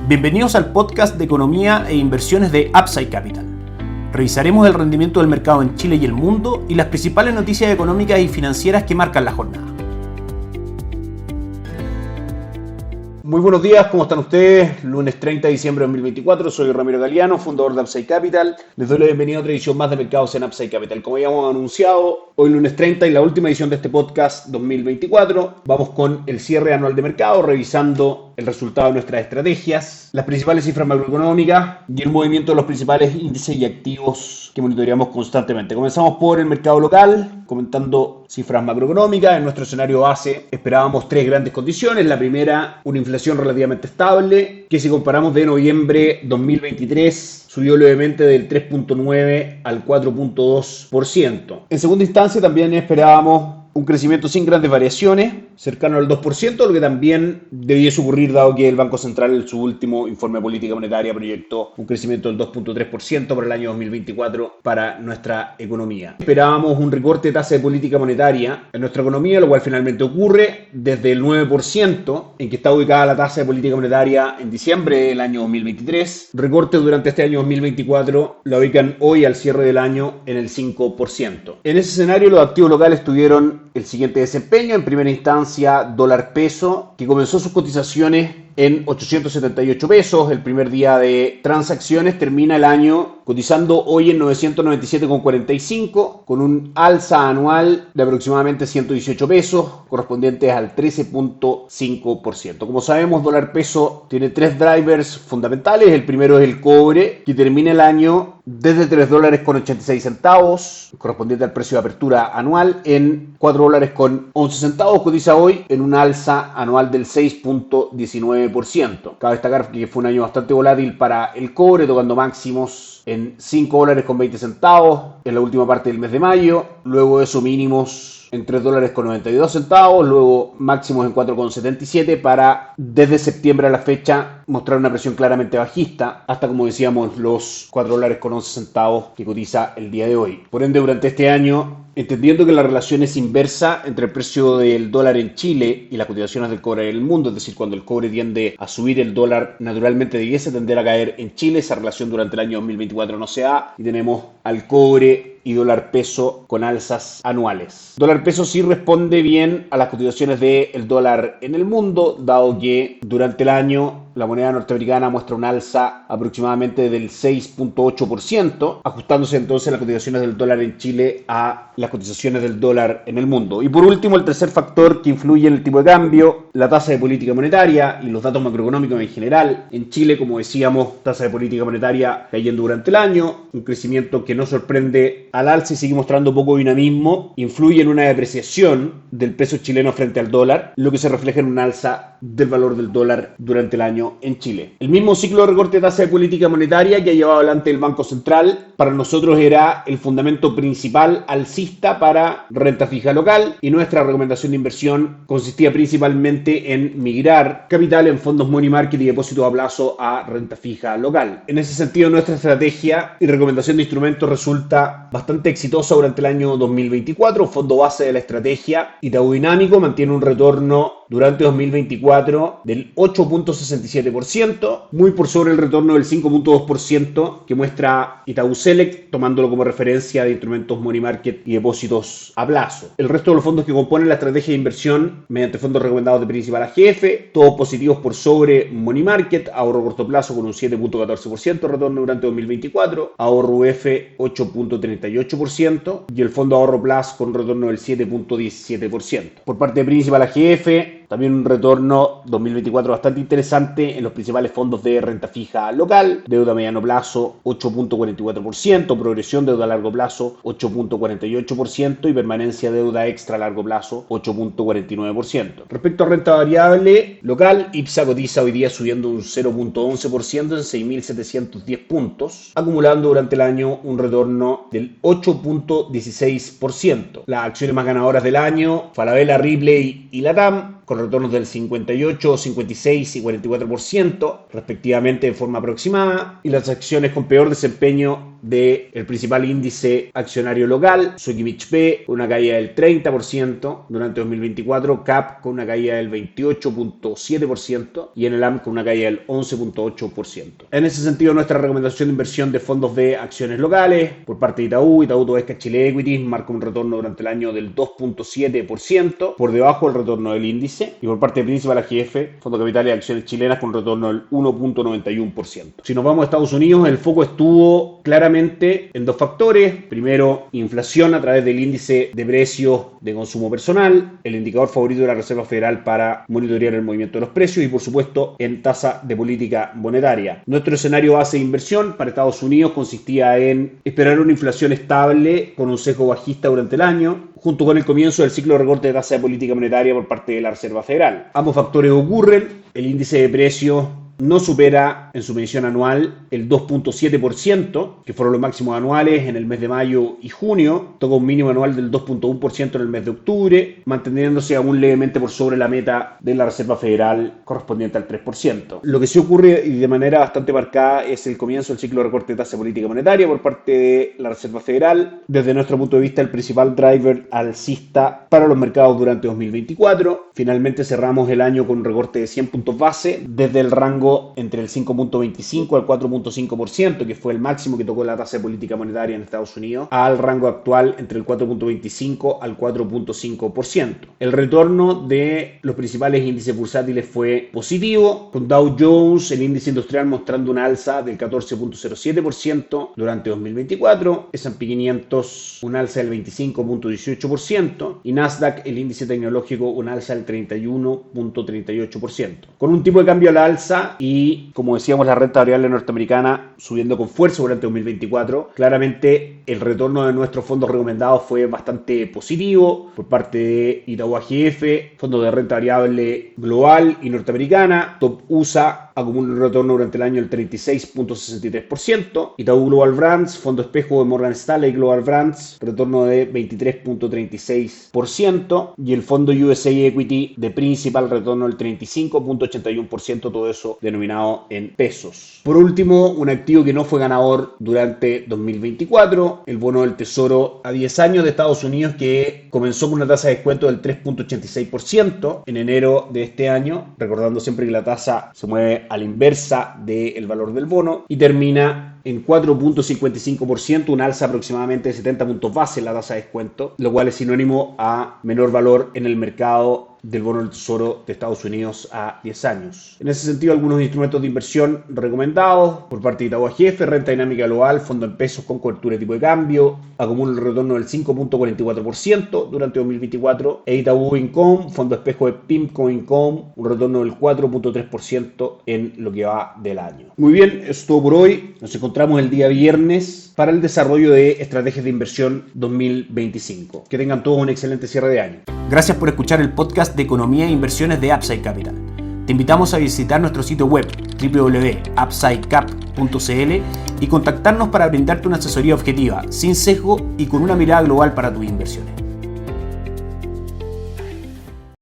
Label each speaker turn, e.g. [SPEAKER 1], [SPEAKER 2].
[SPEAKER 1] Bienvenidos al podcast de economía e inversiones de Upside Capital. Revisaremos el rendimiento del mercado en Chile y el mundo y las principales noticias económicas y financieras que marcan la jornada. Muy buenos días, ¿cómo están ustedes? Lunes 30 de diciembre de 2024, soy Ramiro Galeano, fundador de Upside Capital. Les doy la bienvenida a otra edición más de mercados en Upside Capital. Como habíamos anunciado, hoy lunes 30 y la última edición de este podcast 2024, vamos con el cierre anual de mercado, revisando el resultado de nuestras estrategias, las principales cifras macroeconómicas y el movimiento de los principales índices y activos que monitoreamos constantemente. Comenzamos por el mercado local, comentando cifras macroeconómicas. En nuestro escenario base esperábamos tres grandes condiciones. La primera, una inflación relativamente estable, que si comparamos de noviembre 2023, subió levemente del 3.9 al 4.2%. En segunda instancia, también esperábamos un crecimiento sin grandes variaciones, cercano al 2%, lo que también debiese ocurrir dado que el Banco Central en su último informe de política monetaria proyectó un crecimiento del 2.3% para el año 2024 para nuestra economía. Esperábamos un recorte de tasa de política monetaria en nuestra economía, lo cual finalmente ocurre desde el 9% en que está ubicada la tasa de política monetaria en diciembre del año 2023. Recortes durante este año 2024 la ubican hoy al cierre del año en el 5%. En ese escenario los activos locales tuvieron el siguiente desempeño. En primera instancia, dólar peso, que comenzó sus cotizaciones en 878 pesos. El primer día de transacciones, termina el año cotizando hoy en 997,45, con un alza anual de aproximadamente 118 pesos, correspondientes al 13.5%. Como sabemos, dólar peso tiene tres drivers fundamentales. El primero es el cobre, que termina el año desde $3.86, correspondiente al precio de apertura anual, en $4.11. Cotiza hoy en un alza anual del 6.19%. Cabe destacar que fue un año bastante volátil para el cobre, tocando máximos en $5.20 en la última parte del mes de mayo. Luego de eso, mínimos en $3.92, luego máximos en 4.77 para desde septiembre a la fecha mostrar una presión claramente bajista hasta, como decíamos, los $4.11 que cotiza el día de hoy. Por ende, durante este año, entendiendo que la relación es inversa entre el precio del dólar en Chile y las cotizaciones del cobre en el mundo, es decir, cuando el cobre tiende a subir, el dólar naturalmente debiese tender a caer en Chile. Esa relación durante el año 2024 no se da y tenemos al cobre y dólar peso con alzas anuales. Dólar peso sí responde bien a las cotizaciones del dólar en el mundo, dado que durante el año la moneda norteamericana muestra un alza aproximadamente del 6.8%, ajustándose entonces las cotizaciones del dólar en Chile a las cotizaciones del dólar en el mundo. Y por último, el tercer factor que influye en el tipo de cambio, la tasa de política monetaria y los datos macroeconómicos en general. En Chile, como decíamos, tasa de política monetaria cayendo durante el año, un crecimiento que no sorprende al alza y sigue mostrando poco dinamismo, influye en una depreciación del peso chileno frente al dólar, lo que se refleja en un alza del valor del dólar durante el año en Chile. El mismo ciclo de recorte de tasa de política monetaria que ha llevado adelante el Banco Central, para nosotros era el fundamento principal alcista para renta fija local, y nuestra recomendación de inversión consistía principalmente en migrar capital en fondos money market y depósitos a plazo a renta fija local. En ese sentido, nuestra estrategia y recomendación de instrumentos resulta bastante exitosa durante el año 2024. Fondo base de la estrategia Itaú Dinámico mantiene un retorno durante 2024 del 8.67%, muy por sobre el retorno del 5.2% que muestra Itaú Select, tomándolo como referencia de instrumentos money market y depósitos a plazo. El resto de los fondos que componen la estrategia de inversión mediante fondos recomendados de principal AGF, todos positivos por sobre money market, ahorro corto plazo con un 7.14% retorno durante 2024, ahorro UF 8.38% y el fondo ahorro plus con un retorno del 7.17%. Por parte de principal AGF, también un retorno 2024 bastante interesante en los principales fondos de renta fija local, deuda a mediano plazo 8.44%, progresión deuda a largo plazo 8.48% y permanencia deuda extra a largo plazo 8.49%. Respecto a renta variable local, IPSA cotiza hoy día subiendo un 0.11% en 6.710 puntos, acumulando durante el año un retorno del 8.16%. Las acciones más ganadoras del año, Falabella, Ripley y Latam, con retornos del 58, 56 y 44% respectivamente de forma aproximada, y las acciones con peor desempeño del principal índice accionario local, Sukimich-P, con una caída del 30% durante 2024, CAP con una caída del 28.7% y NLAM con una caída del 11.8%. En ese sentido, nuestra recomendación de inversión de fondos de acciones locales por parte de Itaú Toesca Chile Equities marca un retorno durante el año del 2.7%, por debajo del retorno del índice, y por parte de Principal AGF, Fondo Capital y Acciones Chilenas, con un retorno del 1.91%. Si nos vamos a Estados Unidos, el foco estuvo claramente en dos factores. Primero, inflación a través del índice de precios de consumo personal, el indicador favorito de la Reserva Federal para monitorear el movimiento de los precios, y por supuesto en tasa de política monetaria. Nuestro escenario base de inversión para Estados Unidos consistía en esperar una inflación estable con un sesgo bajista durante el año, junto con el comienzo del ciclo de recorte de tasa de política monetaria por parte de la Reserva Federal. Ambos factores ocurren. El índice de precios no supera en su medición anual el 2.7%, que fueron los máximos anuales en el mes de mayo y junio. Toca un mínimo anual del 2.1% en el mes de octubre, manteniéndose aún levemente por sobre la meta de la Reserva Federal correspondiente al 3%. Lo que sí ocurre y de manera bastante marcada es el comienzo del ciclo de recorte de tasa de política monetaria por parte de la Reserva Federal. Desde nuestro punto de vista, el principal driver alcista para los mercados durante 2024. Finalmente cerramos el año con un recorte de 100 puntos base desde el rango entre el 5.25 al 4.5%, que fue el máximo que tocó la tasa de política monetaria en Estados Unidos, al rango actual entre el 4.25 al 4.5%. El retorno de los principales índices bursátiles fue positivo, con Dow Jones, el índice industrial, mostrando una alza del 14.07% durante 2024, S&P 500 un alza del 25.18% y Nasdaq, el índice tecnológico, un alza del 31.38%. Con un tipo de cambio a la alza y, como decíamos, la renta variable norteamericana subiendo con fuerza durante 2024, claramente el retorno de nuestros fondos recomendados fue bastante positivo por parte de Itaú AGF, fondos de renta variable global y norteamericana. Top USA acumula un retorno durante el año del 36.63%. Itaú Global Brands, fondo espejo de Morgan Stanley Global Brands, retorno de 23.36%. Y el fondo USA Equity de Principal, retorno del 35.81%, todo eso denominado en pesos. Por último, un activo que no fue ganador durante 2024, el bono del Tesoro a 10 años de Estados Unidos, que comenzó con una tasa de descuento del 3.86% en enero de este año, recordando siempre que la tasa se mueve a la inversa del valor del bono, y termina en 4.55%, un alza aproximadamente de 70 puntos base en la tasa de descuento, lo cual es sinónimo a menor valor en el mercado del bono del Tesoro de Estados Unidos a 10 años. En ese sentido, algunos instrumentos de inversión recomendados por parte de Itaú AGF: renta dinámica global, fondo en pesos con cobertura de tipo de cambio, acumula el retorno del 5.44% durante 2024, e Itaú Income, fondo espejo de PIMCO Income, un retorno del 4.3% en lo que va del año. Muy bien, eso es todo por hoy. Nos encontramos el día viernes para el desarrollo de estrategias de inversión 2025. Que tengan todos un excelente cierre de año.
[SPEAKER 2] Gracias por escuchar el podcast de Economía e Inversiones de Upside Capital. Te invitamos a visitar nuestro sitio web www.upsidecap.cl y contactarnos para brindarte una asesoría objetiva, sin sesgo y con una mirada global para tus inversiones.